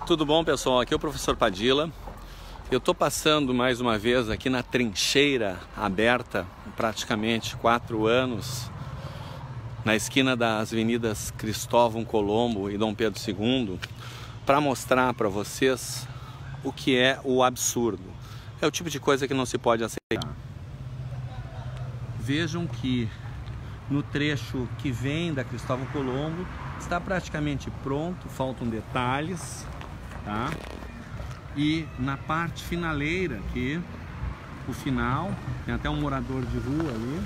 Tudo bom, pessoal? Aqui é o professor Padilla. Eu estou passando mais uma vez aqui na trincheira aberta, praticamente 4 anos, na esquina das avenidas Cristóvão Colombo e Dom Pedro II, para mostrar para vocês o que é o absurdo. É o tipo de coisa que não se pode aceitar. Vejam que no trecho que vem da Cristóvão Colombo está praticamente pronto, faltam detalhes, tá? E na parte finaleira aqui, o final, tem até um morador de rua ali,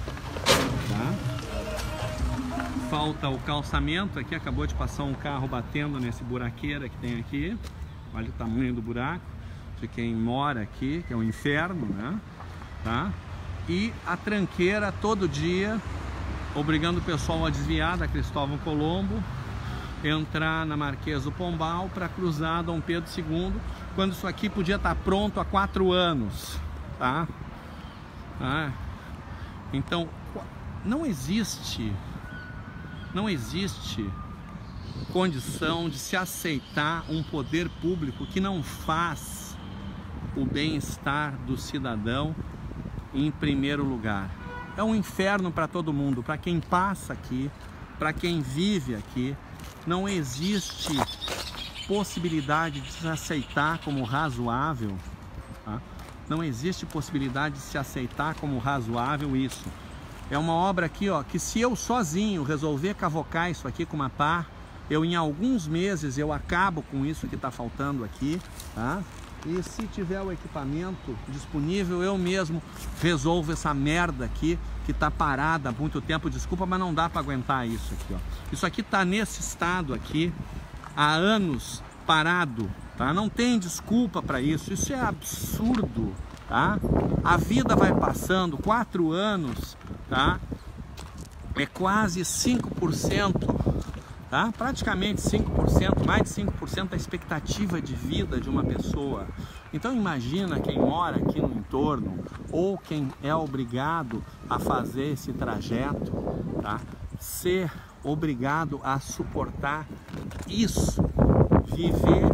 tá? Falta o calçamento aqui, acabou de passar um carro batendo nesse buraqueira que tem aqui. Olha o tamanho do buraco de quem mora aqui, que é um inferno, né? Tá? E a tranqueira todo dia, obrigando o pessoal a desviar da Cristóvão Colombo, entrar na Marquês do Pombal para cruzar Dom Pedro II, quando isso aqui podia estar pronto há 4 anos, tá? Então, não existe condição de se aceitar um poder público que não faz o bem-estar do cidadão em primeiro lugar. É um inferno para todo mundo, para quem passa aqui, para quem vive aqui. Não existe possibilidade de se aceitar como razoável, tá? Não existe possibilidade de se aceitar como razoável isso. É uma obra aqui, ó, que se eu sozinho resolver cavocar isso aqui com uma pá, eu em alguns meses eu acabo com isso que está faltando aqui, tá? E se tiver o equipamento disponível, eu mesmo resolvo essa merda aqui que está parada há muito tempo. Desculpa, mas não dá para aguentar isso aqui, ó. Isso aqui está nesse estado aqui há anos parado, tá? Não tem desculpa para isso. Isso é absurdo, tá? A vida vai passando, 4 anos, tá? É quase 5%. Tá? Praticamente 5%, mais de 5% da expectativa de vida de uma pessoa. Então imagina quem mora aqui no entorno ou quem é obrigado a fazer esse trajeto, tá? Ser obrigado a suportar isso, viver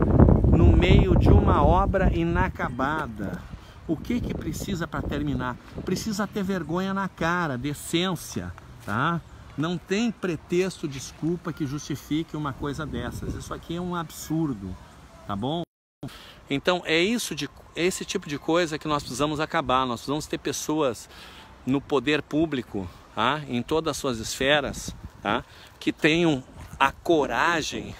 no meio de uma obra inacabada. O que precisa para terminar? Precisa ter vergonha na cara, decência, tá? Não tem pretexto, desculpa que justifique uma coisa dessas. Isso aqui é um absurdo, tá bom? Então é esse tipo de coisa que nós precisamos acabar. Nós precisamos ter pessoas no poder público, tá? Em todas as suas esferas, tá? Que tenham a coragem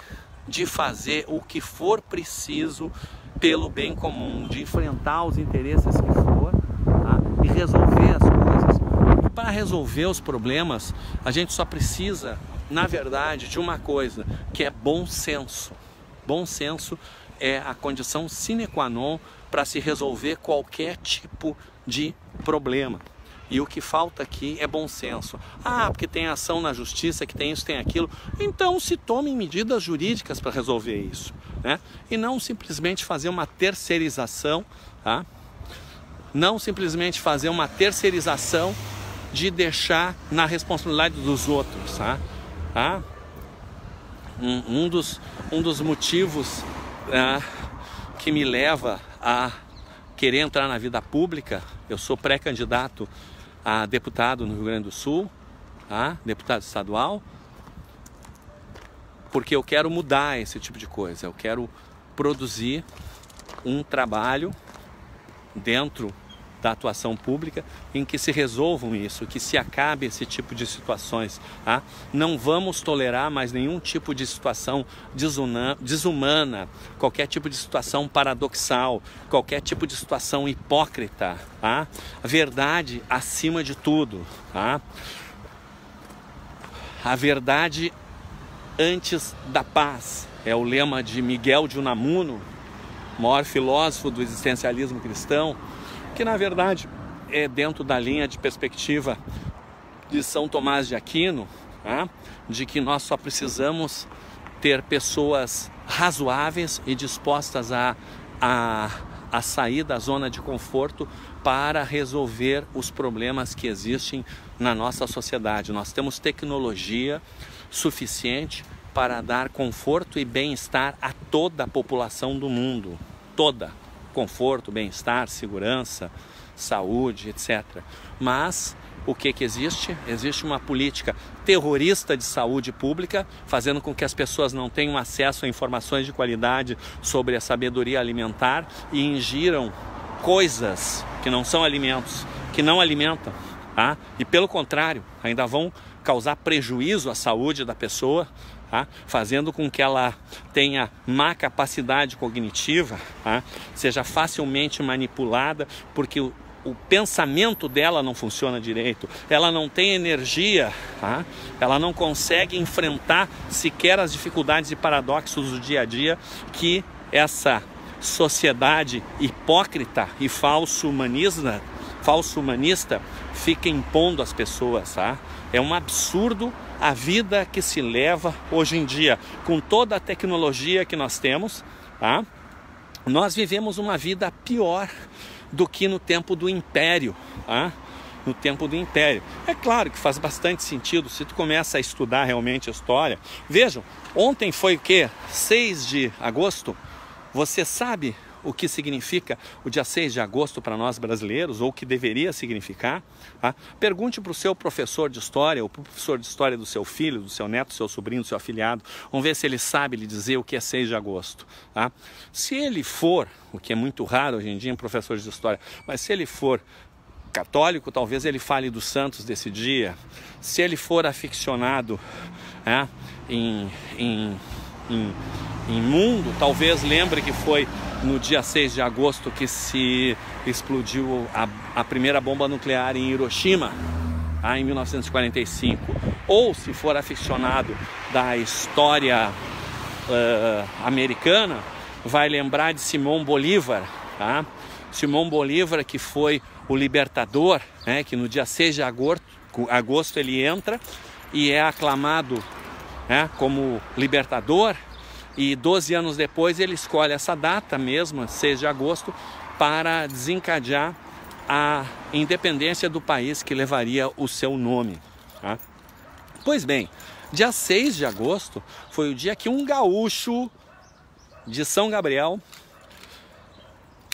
de fazer o que for preciso pelo bem comum, de enfrentar os interesses que for, tá? E resolver as coisas. Para resolver os problemas, a gente só precisa, na verdade, de uma coisa, que é bom senso. Bom senso é a condição sine qua non para se resolver qualquer tipo de problema. E o que falta aqui é bom senso. Porque tem ação na justiça, que tem isso, tem aquilo. Então se tomem medidas jurídicas para resolver isso, né? E não simplesmente fazer uma terceirização, tá? Não simplesmente fazer uma terceirização de deixar na responsabilidade dos outros, tá? Um dos motivos que me leva a querer entrar na vida pública, eu sou pré-candidato a deputado no Rio Grande do Sul, tá? Deputado estadual, porque eu quero mudar esse tipo de coisa. Eu quero produzir um trabalho dentro da atuação pública em que se resolvam isso, que se acabe esse tipo de situações, tá? Não vamos tolerar mais nenhum tipo de situação desumana, qualquer tipo de situação paradoxal, qualquer tipo de situação hipócrita, tá? A verdade acima de tudo, tá? A verdade antes da paz é o lema de Miguel de Unamuno, maior filósofo do existencialismo cristão, que na verdade é dentro da linha de perspectiva de São Tomás de Aquino, tá? De que nós só precisamos ter pessoas razoáveis e dispostas a sair da zona de conforto para resolver os problemas que existem na nossa sociedade. Nós temos tecnologia suficiente para dar conforto e bem-estar a toda a população do mundo. Toda. Conforto, bem-estar, segurança, saúde, etc. Mas o que existe? Existe uma política terrorista de saúde pública, fazendo com que as pessoas não tenham acesso a informações de qualidade sobre a sabedoria alimentar e ingiram coisas que não são alimentos, que não alimentam, tá? E pelo contrário, ainda vão causar prejuízo à saúde da pessoa, tá? Fazendo com que ela tenha má capacidade cognitiva, tá? Seja facilmente manipulada, porque o pensamento dela não funciona direito, ela não tem energia, tá? Ela não consegue enfrentar sequer as dificuldades e paradoxos do dia a dia que essa sociedade hipócrita e falso humanista fica impondo às pessoas, tá? É um absurdo a vida que se leva hoje em dia, com toda a tecnologia que nós temos, tá? Nós vivemos uma vida pior do que no tempo do Império, tá? No tempo do Império. É claro que faz bastante sentido se tu começa a estudar realmente a história. Vejam, ontem foi o quê? 6 de agosto. Você sabe o que significa o dia 6 de agosto para nós brasileiros, ou o que deveria significar? Tá? Pergunte para o seu professor de história, ou para o professor de história do seu filho, do seu neto, do seu sobrinho, do seu afilhado. Vamos ver se ele sabe lhe dizer o que é 6 de agosto. Tá? Se ele for, o que é muito raro hoje em dia em professores de história, mas se ele for católico, talvez ele fale dos santos desse dia. Se ele for aficionado em mundo, talvez lembre que foi no dia 6 de agosto que se explodiu a primeira bomba nuclear em Hiroshima, em 1945. Ou se for aficionado da história americana, vai lembrar de Simão Bolívar, tá? Simão Bolívar, que foi o libertador, né? Que no dia 6 de agosto ele entra e é aclamado, né, como libertador, e 12 anos depois ele escolhe essa data mesma, 6 de agosto, para desencadear a independência do país que levaria o seu nome, tá? Pois bem, dia 6 de agosto foi o dia que um gaúcho de São Gabriel,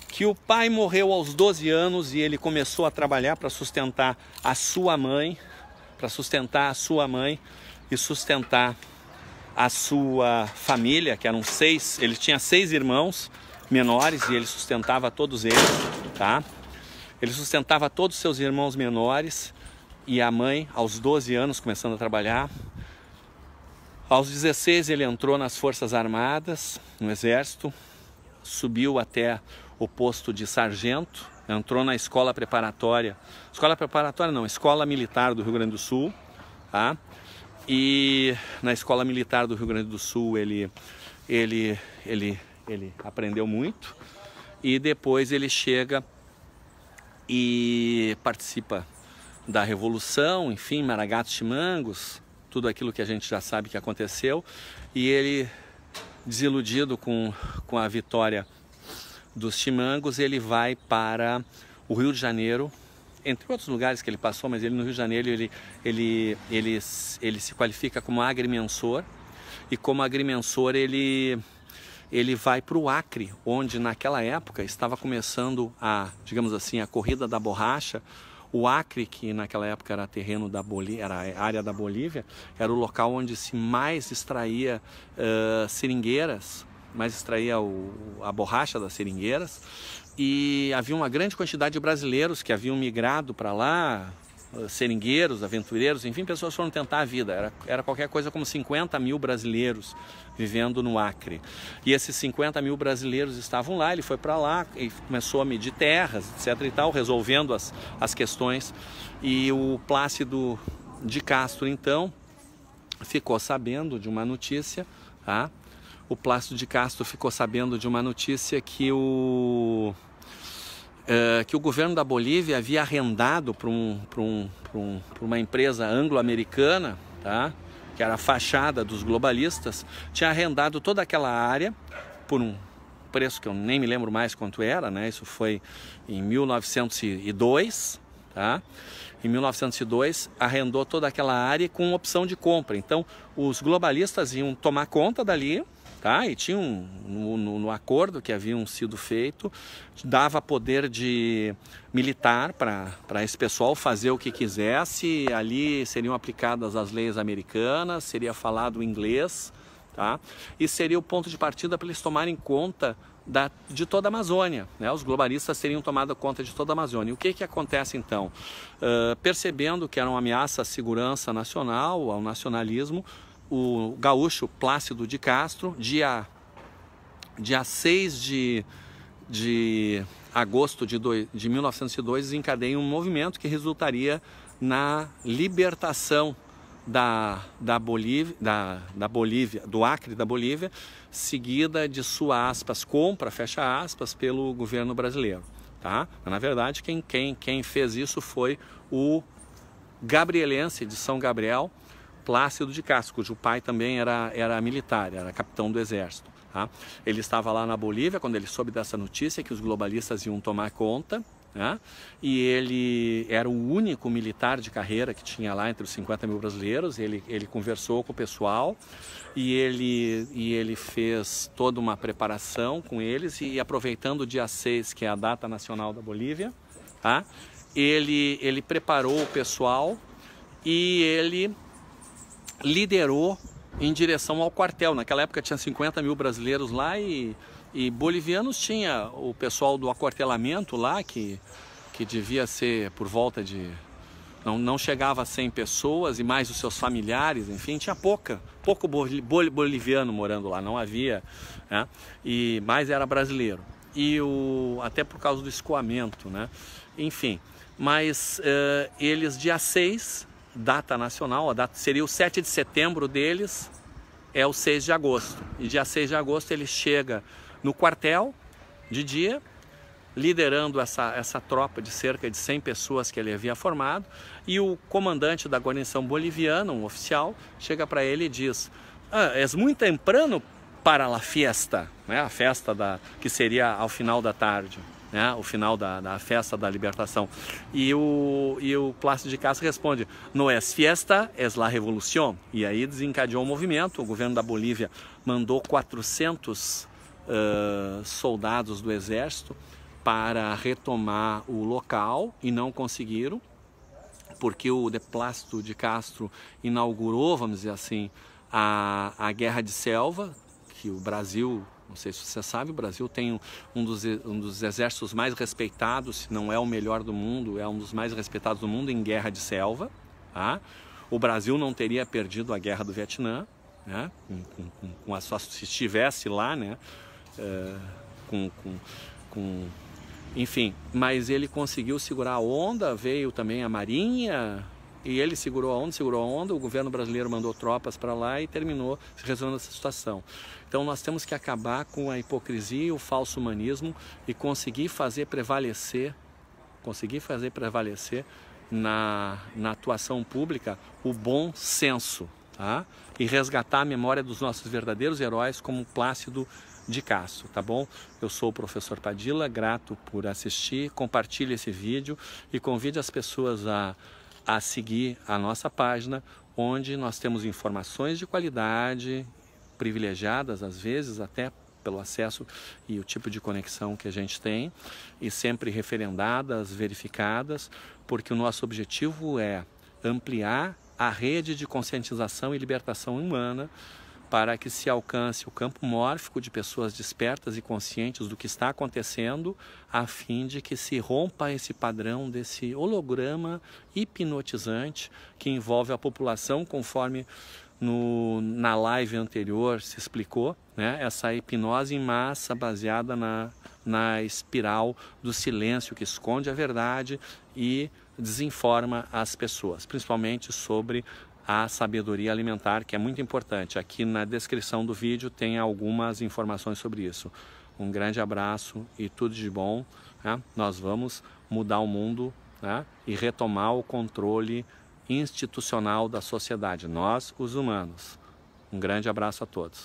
que o pai morreu aos 12 anos e ele começou a trabalhar para sustentar a sua mãe, e sustentar a sua família, que eram 6, ele tinha 6 irmãos menores e ele sustentava todos eles, tá? Ele sustentava todos os seus irmãos menores e a mãe aos 12 anos começando a trabalhar. Aos 16 ele entrou nas Forças Armadas, no Exército, subiu até o posto de sargento, entrou na escola preparatória, escola militar do Rio Grande do Sul, tá? E na escola militar do Rio Grande do Sul ele aprendeu muito, e depois ele chega e participa da Revolução, enfim, Maragatos Chimangos, tudo aquilo que a gente já sabe que aconteceu, e ele, desiludido com a vitória dos Chimangos, ele vai para o Rio de Janeiro, entre outros lugares que ele passou, mas ele no Rio de Janeiro ele se qualifica como agrimensor, e como agrimensor ele vai para o Acre, onde naquela época estava começando digamos assim, a corrida da borracha. O Acre, que naquela época era terreno da Bolívia, era a área da Bolívia, era o local onde se mais extraía seringueiras, mais extraía a borracha das seringueiras, e havia uma grande quantidade de brasileiros que haviam migrado para lá, seringueiros, aventureiros, enfim, pessoas foram tentar a vida. Era qualquer coisa como 50 mil brasileiros vivendo no Acre. E esses 50 mil brasileiros estavam lá, ele foi para lá e começou a medir terras, etc. e tal, resolvendo as questões. E o Plácido de Castro, então, ficou sabendo de uma notícia, tá? O Plácido de Castro ficou sabendo de uma notícia que o governo da Bolívia havia arrendado para uma empresa anglo-americana, tá? Que era a fachada dos globalistas, tinha arrendado toda aquela área por um preço que eu nem me lembro mais quanto era, né? Isso foi em 1902, tá? em 1902, arrendou toda aquela área com opção de compra. Então, os globalistas iam tomar conta dali, tá? E tinham no acordo que haviam sido feito, dava poder de militar para esse pessoal fazer o que quisesse. Ali seriam aplicadas as leis americanas, seria falado inglês, tá? E seria o ponto de partida para eles tomarem conta de toda a Amazônia, né? Os globalistas teriam tomado conta de toda a Amazônia. E o que acontece então? Percebendo que era uma ameaça à segurança nacional, ao nacionalismo, o gaúcho Plácido de Castro, dia 6 de agosto de 1902, desencadeia um movimento que resultaria na libertação da Bolívia, do Acre da Bolívia, seguida de sua aspas, compra, fecha aspas, pelo governo brasileiro. Tá? Na verdade, quem fez isso foi o gabrielense de São Gabriel, Plácido de Castro, cujo pai também era militar, era capitão do exército. Tá? Ele estava lá na Bolívia quando ele soube dessa notícia que os globalistas iam tomar conta, né? E ele era o único militar de carreira que tinha lá entre os 50 mil brasileiros. Ele conversou com o pessoal e ele fez toda uma preparação com eles, e aproveitando o dia 6, que é a data nacional da Bolívia, tá? Ele preparou o pessoal e ele liderou em direção ao quartel. Naquela época tinha 50 mil brasileiros lá e bolivianos tinha o pessoal do aquartelamento lá, que devia ser por volta de... Não chegava a 100 pessoas, e mais os seus familiares, enfim, tinha pouco boliviano morando lá, não havia, né? Mas era brasileiro. Até por causa do escoamento, né? Enfim, mas eles dia 6, data nacional, a data seria o 7 de setembro deles, é o 6 de agosto. E dia 6 de agosto ele chega no quartel de dia, liderando essa tropa de cerca de 100 pessoas que ele havia formado, e o comandante da guarnição boliviana, um oficial, chega para ele e diz: "Es muito temprano para a fiesta", né? A festa que seria ao final da tarde, né? O final da festa da libertação. E o Plácido de Castro responde: "No es fiesta, es la revolución". E aí desencadeou o movimento. O governo da Bolívia mandou 400 soldados do exército para retomar o local, e não conseguiram, porque o Plácido de Castro inaugurou, vamos dizer assim, a Guerra de Selva, que o Brasil, não sei se você sabe, o Brasil tem um dos exércitos mais respeitados, se não é o melhor do mundo, é um dos mais respeitados do mundo em guerra de selva. Tá? O Brasil não teria perdido a Guerra do Vietnã, né? Se estivesse lá, né? Enfim, mas ele conseguiu segurar a onda, veio também a Marinha, e ele segurou a onda, o governo brasileiro mandou tropas para lá e terminou se resolvendo essa situação. Então nós temos que acabar com a hipocrisia e o falso humanismo e conseguir fazer prevalecer na atuação pública o bom senso, tá? E resgatar a memória dos nossos verdadeiros heróis, como Plácido de Castro, tá bom? Eu sou o professor Padilla, grato por assistir, compartilhe esse vídeo e convide as pessoas a seguir a nossa página, onde nós temos informações de qualidade, privilegiadas às vezes, até pelo acesso e o tipo de conexão que a gente tem, e sempre referendadas, verificadas, porque o nosso objetivo é ampliar a rede de conscientização e libertação humana, para que se alcance o campo mórfico de pessoas despertas e conscientes do que está acontecendo, a fim de que se rompa esse padrão desse holograma hipnotizante que envolve a população, conforme na live anterior se explicou, né? Essa hipnose em massa baseada na espiral do silêncio que esconde a verdade e desinforma as pessoas, principalmente sobre a sabedoria alimentar, que é muito importante. Aqui na descrição do vídeo tem algumas informações sobre isso. Um grande abraço e tudo de bom, né? Nós vamos mudar o mundo, né? E retomar o controle institucional da sociedade, nós, os humanos. Um grande abraço a todos.